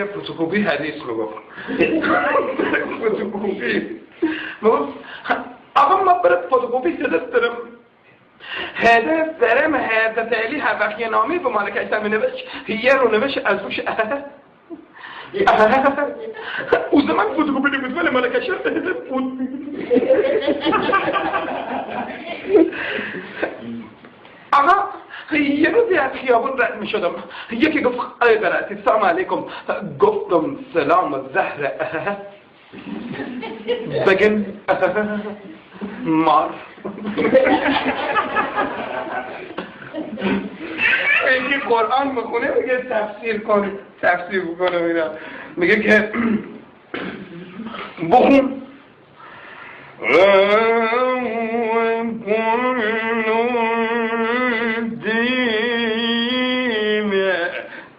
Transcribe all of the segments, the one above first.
فتوکپی حدیث رو گفت فتوکپی آقا ما برای فتوکپی صدت دارم هدف دارم حضرت علی هر وقت یه نامی به مالکش می نوشت یه رو نوشت از روش او زمان فتوکپی نمید ولی مالکش بود آقا یه روزی از خیابون رد می شدم یکی گفت ای قرأتی سلام علیکم گفتم سلام و زهر بگن مار اینکه قرآن بخونه میگه تفسیر بکنه میگه که بخون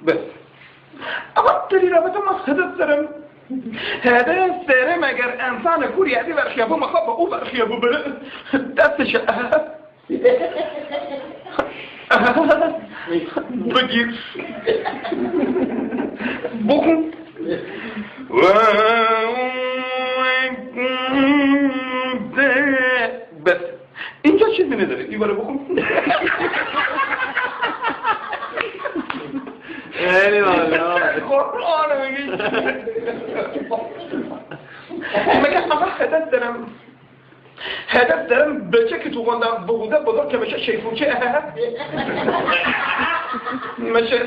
بس آقا داری رابطه ما خدت دارم هده سره مگر انسان کوریتی بر خیابو مخواب با او بر خیابو بره دستش بگیر بخون بس اینجا چیزی نداره ایباره بخون خیلی والا قرآن میگه آقا هدف دارم بچه که تو قندم بوده بزرگ که بشه شیفوچه میشه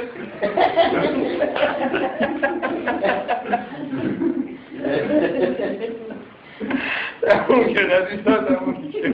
اون که ندیستان